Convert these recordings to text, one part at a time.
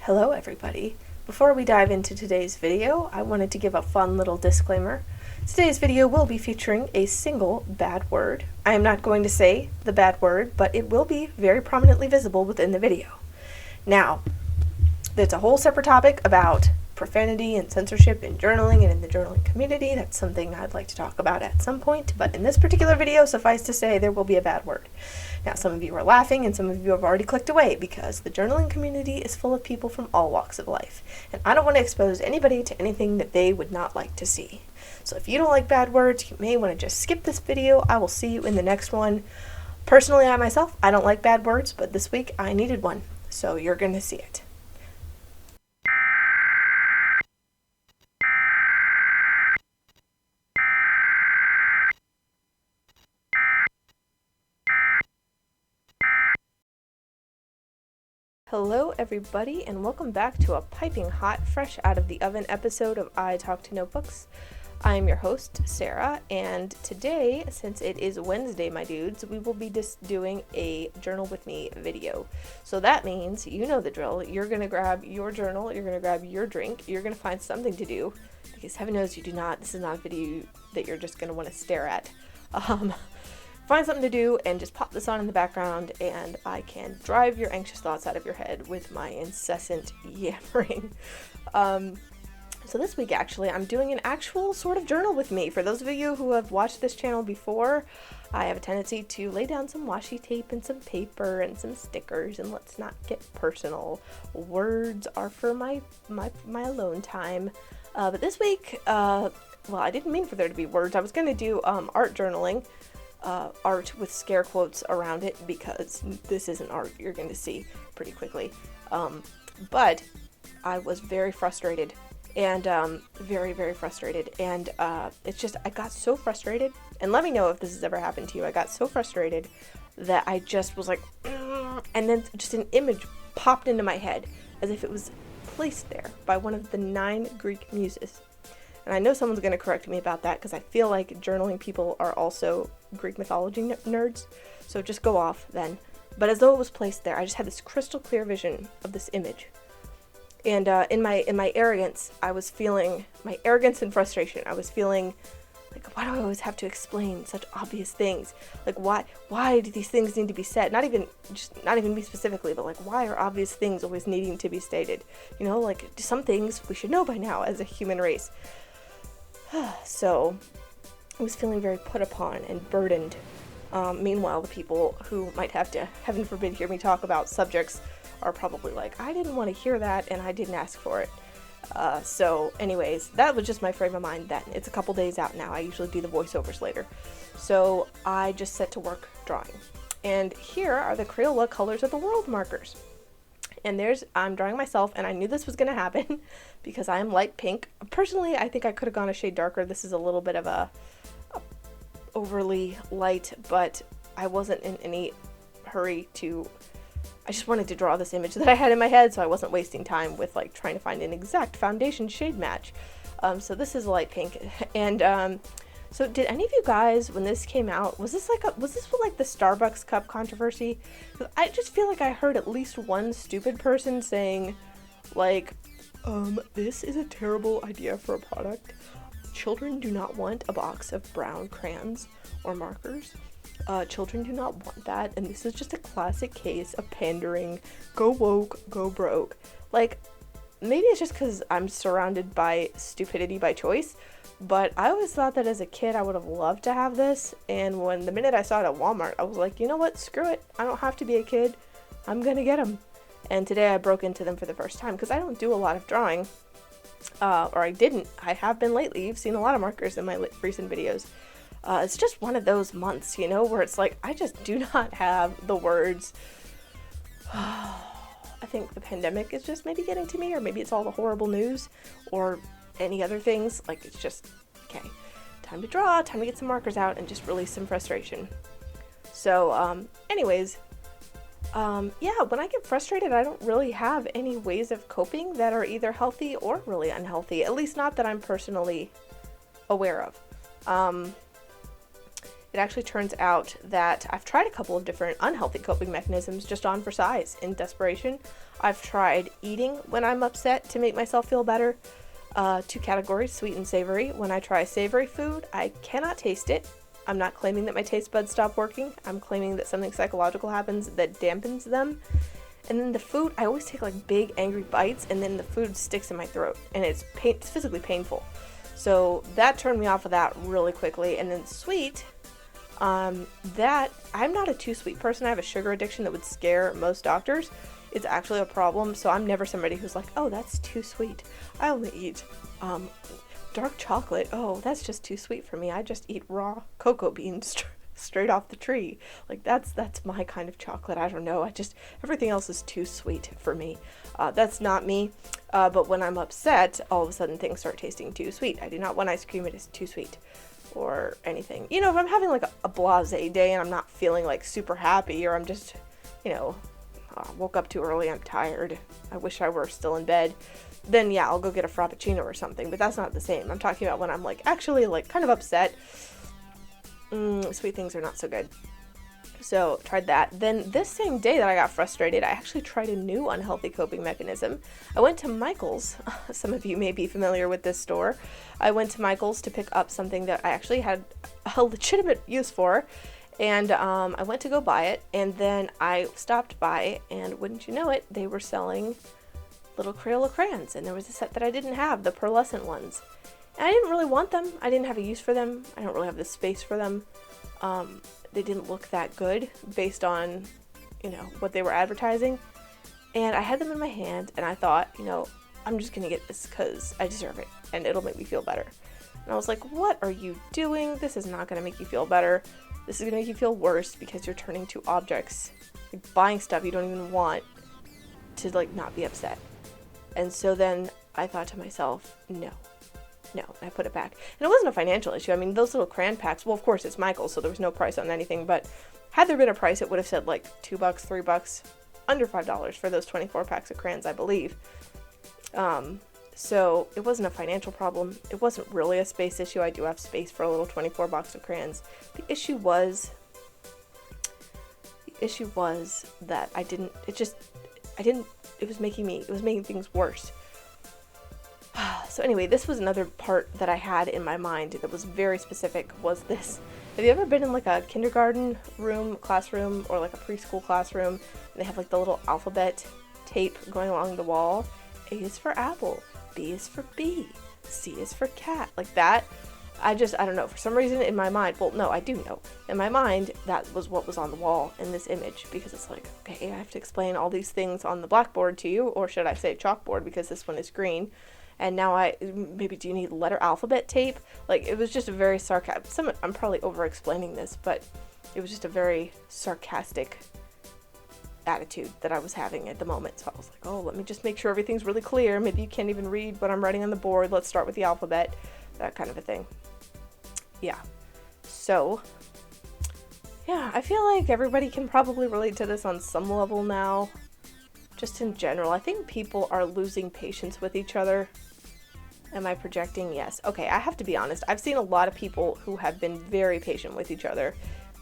Hello everybody. Before we dive into today's video, I wanted to give a fun little disclaimer. Today's video will be featuring a single bad word. I am not going to say the bad word, but it will be very prominently visible within the video. Now, there's a whole separate topic about profanity and censorship in journaling and in the journaling community. That's something I'd like to talk about at some point, but in this particular video, suffice to say, there will be a bad word. Now, some of you are laughing and some of you have already clicked away because the journaling community is full of people from all walks of life, and I don't want to expose anybody to anything that they would not like to see. So if you don't like bad words, you may want to just skip this video. I will see you in the next one. Personally, I myself, I don't like bad words, but this week I needed one, so you're going to see it. Hello everybody, and welcome back to a piping hot, fresh out of the oven episode of I Talk to Notebooks. I am your host, Sarah, and today, since it is Wednesday, my dudes, we will be just doing a journal with me video. So that means, you know the drill, you're going to grab your journal, you're going to grab your drink, you're going to find something to do, because heaven knows you do not, this is not a video that you're just going to want to stare at. Find something to do and just pop this on in the background, and I can drive your anxious thoughts out of your head with my incessant yammering. So this week, actually, I'm doing an actual sort of journal with me. For those of you who have watched this channel before, I have a tendency to lay down some washi tape and some paper and some stickers, and let's not get personal. Words are for my alone time. But this week, well, I didn't mean for there to be words. I was going to do art journaling. Art with scare quotes around it, because this isn't art, you're going to see pretty quickly. But I was very frustrated, and very, very frustrated, and it's just, I got so frustrated, and let me know if this has ever happened to you. I got so frustrated that I just was like, and then just an image popped into my head as if it was placed there by one of the 9 Greek muses. And I know someone's going to correct me about that, because I feel like journaling people are also Greek mythology nerds, so just go off then. But as though it was placed there, I just had this crystal clear vision of this image. And in my arrogance, I was feeling, my arrogance and frustration, I was feeling like, why do I always have to explain such obvious things? Like, why do these things need to be said? Not even me specifically, but like, why are obvious things always needing to be stated? You know, like, some things we should know by now as a human race. So I was feeling very put upon and burdened. Meanwhile, the people who might have to, heaven forbid, hear me talk about subjects are probably like, I didn't want to hear that and I didn't ask for it. So anyways, that was just my frame of mind then. It's a couple days out now. I usually do the voiceovers later. So I just set to work drawing. And here are the Crayola Colors of the World markers. And I'm drawing myself, and I knew this was going to happen because I am light pink. Personally, I think I could have gone a shade darker. This is a little bit of a overly light, but I wasn't in any hurry to, I just wanted to draw this image that I had in my head, so I wasn't wasting time with like trying to find an exact foundation shade match. So this is light pink, and so did any of you guys, when this came out, was this what, like the Starbucks cup controversy? I just feel like I heard at least one stupid person saying, like, this is a terrible idea for a product. Children do not want a box of brown crayons or markers. Children do not want that, and this is just a classic case of pandering. Go woke, go broke. Like, maybe it's just because I'm surrounded by stupidity by choice, but I always thought that as a kid I would have loved to have this, and when the minute I saw it at Walmart, I was like, you know what, screw it, I don't have to be a kid, I'm gonna get them. And today I broke into them for the first time, because I don't do a lot of drawing, or I didn't. I have been lately. You've seen a lot of markers in my recent videos. It's just one of those months, you know, where it's like, I just do not have the words. I think the pandemic is just maybe getting to me, or maybe it's all the horrible news, or any other things. Like, it's just, okay, time to draw, time to get some markers out and just release some frustration. So, anyways, yeah, when I get frustrated, I don't really have any ways of coping that are either healthy or really unhealthy, at least not that I'm personally aware of. it actually turns out that I've tried a couple of different unhealthy coping mechanisms just on for size in desperation. I've tried eating when I'm upset to make myself feel better. Two categories, sweet and savory. When I try savory food, I cannot taste it. I'm not claiming that my taste buds stop working. I'm claiming that something psychological happens that dampens them. And then the food, I always take like big angry bites, and then the food sticks in my throat, and it's physically painful. So that turned me off of that really quickly. And then sweet, that I'm not a too sweet person. I have a sugar addiction that would scare most doctors. It's actually a problem. So I'm never somebody who's like, oh, that's too sweet. I only eat dark chocolate. Oh, that's just too sweet for me. I just eat raw cocoa beans straight off the tree. Like that's my kind of chocolate. I don't know. Everything else is too sweet for me. That's not me. But when I'm upset, all of a sudden things start tasting too sweet. I do not want ice cream. It is too sweet or anything. You know, if I'm having like a blasé day and I'm not feeling like super happy, or I'm just, you know, woke up too early, I'm tired, I wish I were still in bed, then yeah, I'll go get a frappuccino or something. But that's not the same. I'm talking about when I'm like actually like kind of upset. Sweet things are not so good. So tried that. Then this same day that I got frustrated, I actually tried a new unhealthy coping mechanism. I went to Michael's. Some of you may be familiar with this store. I went to Michael's to pick up something that I actually had a legitimate use for. And I went to go buy it, and then I stopped by, and wouldn't you know it, they were selling little Crayola crayons, and there was a set that I didn't have, the pearlescent ones. And I didn't really want them. I didn't have a use for them. I don't really have the space for them. They didn't look that good based on, you know, what they were advertising. And I had them in my hand, and I thought, you know, I'm just gonna get this because I deserve it, and it'll make me feel better. And I was like, what are you doing? This is not gonna make you feel better. This is gonna make you feel worse because you're turning to objects, like buying stuff you don't even want, to like not be upset. And so then I thought to myself, no, and I put it back. And it wasn't a financial issue. I mean, those little crayon packs, well, of course it's Michael's, so there was no price on anything, but had there been a price, it would have said like $2, $3, under $5 for those 24 packs of crayons, I believe. So it wasn't a financial problem. It wasn't really a space issue. I do have space for a little 24 box of crayons. The issue was that it was making things worse. So anyway, this was another part that I had in my mind that was very specific, was this. Have you ever been in like a kindergarten classroom, or like a preschool classroom, and they have like the little alphabet tape going along the wall? A is for apple, B is for bee, C is for cat, like that. I don't know, for some reason in my mind, well, no, I do know. In my mind, that was what was on the wall in this image, because it's like, okay, I have to explain all these things on the blackboard to you, or should I say chalkboard, because this one is green. And now maybe do you need letter alphabet tape? Like, it was just a very sarcastic, I'm probably over-explaining this, but it was just a very sarcastic attitude that I was having at the moment. So I was like, oh, let me just make sure everything's really clear. Maybe you can't even read what I'm writing on the board. Let's start with the alphabet. That kind of a thing. Yeah. So, yeah, I feel like everybody can probably relate to this on some level now. Just in general, I think people are losing patience with each other. Am I projecting? Yes. Okay, I have to be honest. I've seen a lot of people who have been very patient with each other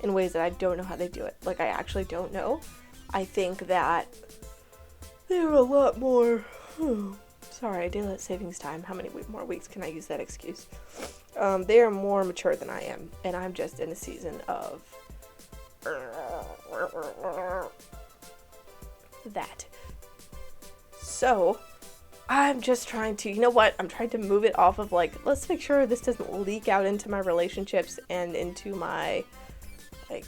in ways that I don't know how they do it. Like, I actually don't know. I think that they're a lot more... Sorry, daylight savings time. How many more weeks can I use that excuse? They are more mature than I am, and I'm just in a season of that. So, I'm just trying to, you know what? I'm trying to move it off of like, let's make sure this doesn't leak out into my relationships and into my, like,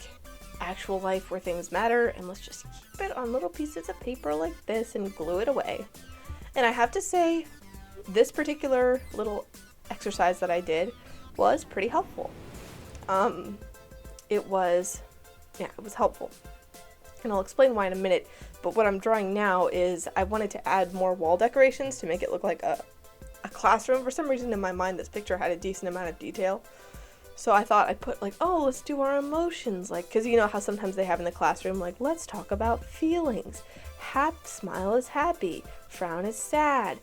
actual life where things matter, and let's just keep it on little pieces of paper like this and glue it away. And I have to say, this particular little exercise that I did was pretty helpful. It was helpful. And I'll explain why in a minute, but what I'm drawing now is I wanted to add more wall decorations to make it look like a classroom. For some reason in my mind, this picture had a decent amount of detail. So I thought I'd put like, oh, let's do our emotions. Like, because you know how sometimes they have in the classroom, like, let's talk about feelings. Smile is happy, frown is sad,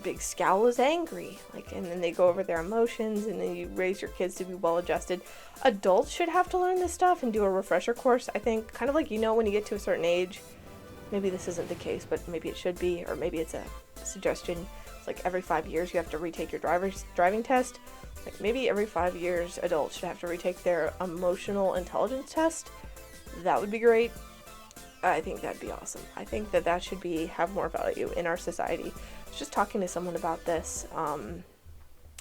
big scowl is angry, like, and then they go over their emotions, and then you raise your kids to be well adjusted. Adults should have to learn this stuff and do a refresher course, I think, kind of like, when you get to a certain age, maybe this isn't the case, but maybe it should be, or maybe it's a suggestion. It's like every 5 years you have to retake your driving test. Like, maybe every 5 years adults should have to retake their emotional intelligence test. That would be great. I think that'd be awesome. I think that should have more value in our society. I was just talking to someone about this. I'm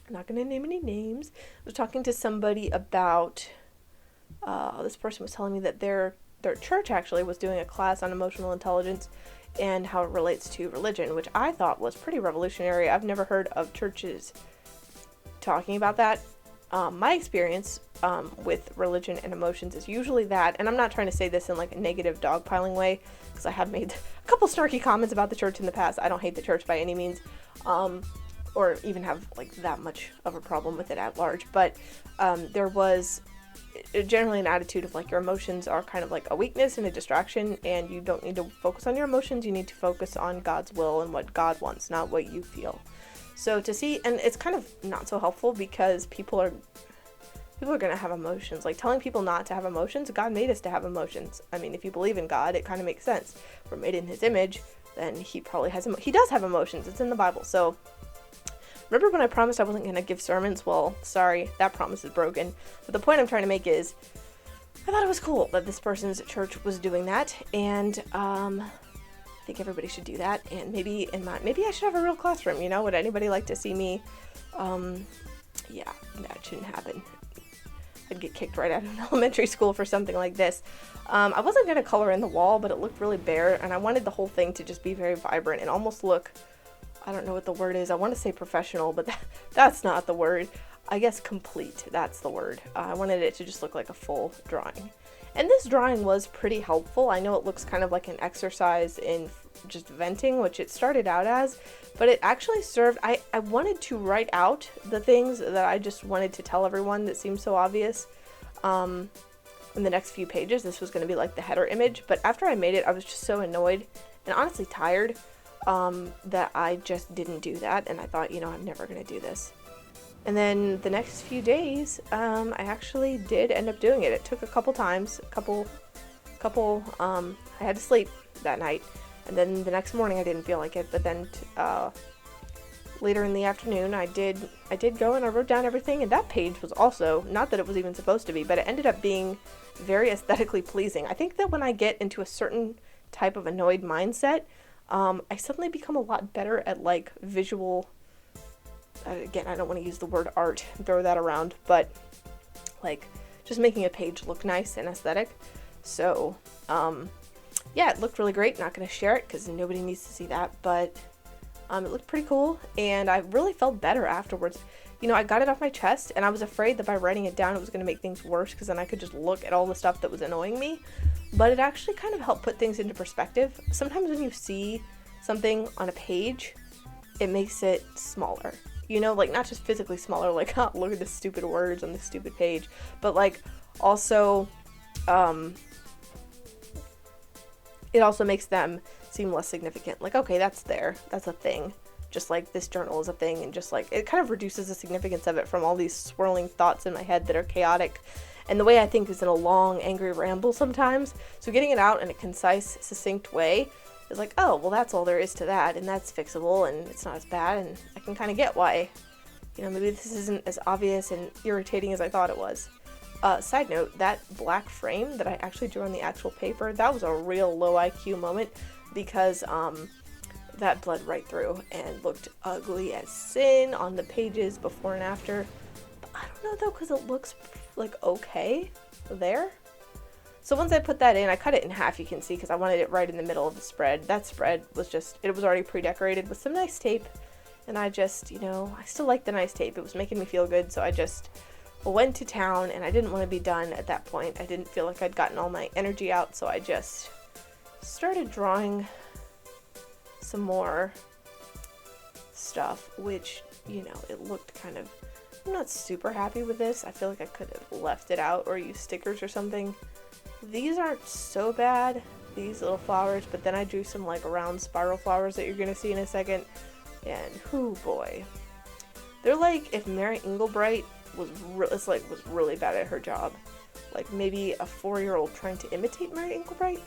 not going to name any names. I was talking to somebody about, this person was telling me that their church actually was doing a class on emotional intelligence and how it relates to religion, which I thought was pretty revolutionary. I've never heard of churches talking about that. My experience with religion and emotions is usually that, and I'm not trying to say this in like a negative dogpiling way, because I have made a couple snarky comments about the church in the past. I don't hate the church by any means, or even have like that much of a problem with it at large, but there was generally an attitude of like your emotions are kind of like a weakness and a distraction, and you don't need to focus on your emotions. You need to focus on God's will and what God wants, not what you feel. So to see, and it's kind of not so helpful because people are going to have emotions. Like, telling people not to have emotions, God made us to have emotions. I mean, if you believe in God, it kind of makes sense. If we're made in his image, then he probably he does have emotions. It's in the Bible. So remember when I promised I wasn't going to give sermons? Well, sorry, that promise is broken. But the point I'm trying to make is, I thought it was cool that this person's church was doing that, and I think everybody should do that. And maybe I should have a real classroom. Would anybody like to see me? Yeah, that shouldn't happen. I'd get kicked right out of elementary school for something like this. I wasn't going to color in the wall, but it looked really bare, and I wanted the whole thing to just be very vibrant and almost look, I don't know what the word is. I want to say professional, but that's not the word. I guess complete, that's the word. I wanted it to just look like a full drawing. And this drawing was pretty helpful. I know it looks kind of like an exercise in just venting, which it started out as, but it actually served, I wanted to write out the things that I just wanted to tell everyone that seemed so obvious in the next few pages. This was going to be like the header image, but after I made it, I was just so annoyed and honestly tired that I just didn't do that, and I thought, I'm never going to do this. And then the next few days, I actually did end up doing it. It took a couple times, I had to sleep that night, and then the next morning I didn't feel like it, but then later in the afternoon I did go and I wrote down everything, and that page was also, not that it was even supposed to be, but it ended up being very aesthetically pleasing. I think that when I get into a certain type of annoyed mindset, I suddenly become a lot better at like visual, again, I don't want to use the word art and throw that around, but like just making a page look nice and aesthetic. So yeah, it looked really great. Not going to share it because nobody needs to see that, but it looked pretty cool, and I really felt better afterwards. I got it off my chest, and I was afraid that by writing it down it was going to make things worse, because then I could just look at all the stuff that was annoying me, but it actually kind of helped put things into perspective. Sometimes when you see something on a page, it makes it smaller. Like not just physically smaller, like, oh, look at the stupid words on this stupid page, but like also, it also makes them seem less significant. Like, okay, that's a thing. Just like this journal is a thing, and just like, it kind of reduces the significance of it from all these swirling thoughts in my head that are chaotic. And the way I think is in a long, angry ramble sometimes. So getting it out in a concise, succinct way is like, oh, well, that's all there is to that, and that's fixable, and it's not as bad, and I can kind of get why, maybe this isn't as obvious and irritating as I thought it was. Side note, that black frame that I actually drew on the actual paper, that was a real low IQ moment, because that bled right through and looked ugly as sin on the pages before and after. But I don't know though, because it looks like okay there. So once I put that in, I cut it in half, you can see, because I wanted it right in the middle of the spread. That spread was it was already pre-decorated with some nice tape, and I just, I still like the nice tape. It was making me feel good, so I just went to town, and I didn't want to be done at that point. I didn't feel like I'd gotten all my energy out, so I just started drawing some more stuff, which, it looked kind of, I'm not super happy with this. I feel like I could have left it out or used stickers or something. These aren't so bad, these little flowers, but then I drew some like round spiral flowers that you're going to see in a second. And whoo boy. They're like if Mary Englebright was really bad at her job. Like maybe a 4-year-old trying to imitate Mary Englebright.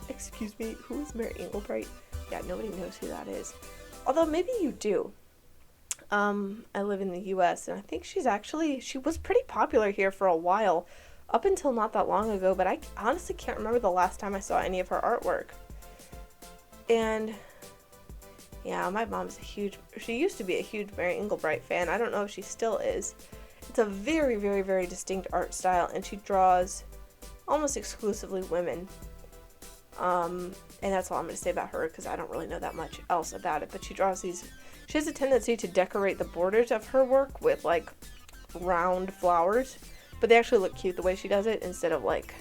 Excuse me, who is Mary Englebright? Yeah, nobody knows who that is. Although maybe you do. I live in the US and I think she was pretty popular here for a while, up until not that long ago, but I honestly can't remember the last time I saw any of her artwork. And yeah, my mom's she used to be a huge Mary Englebright fan. I don't know if she still is. It's a very, very, very distinct art style, and she draws almost exclusively women. And that's all I'm going to say about her, because I don't really know that much else about it, but she has a tendency to decorate the borders of her work with, like, round flowers, but they actually look cute the way she does it, instead of, like,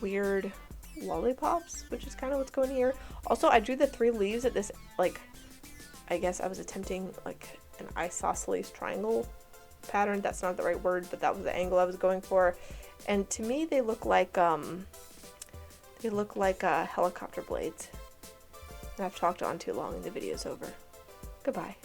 weird lollipops, which is kind of what's going here. Also, I drew the 3 leaves at this, like, I guess I was attempting, like, an isosceles triangle pattern. That's not the right word, but that was the angle I was going for. And to me, they look like helicopter blades. And I've talked on too long and the video's over. Goodbye.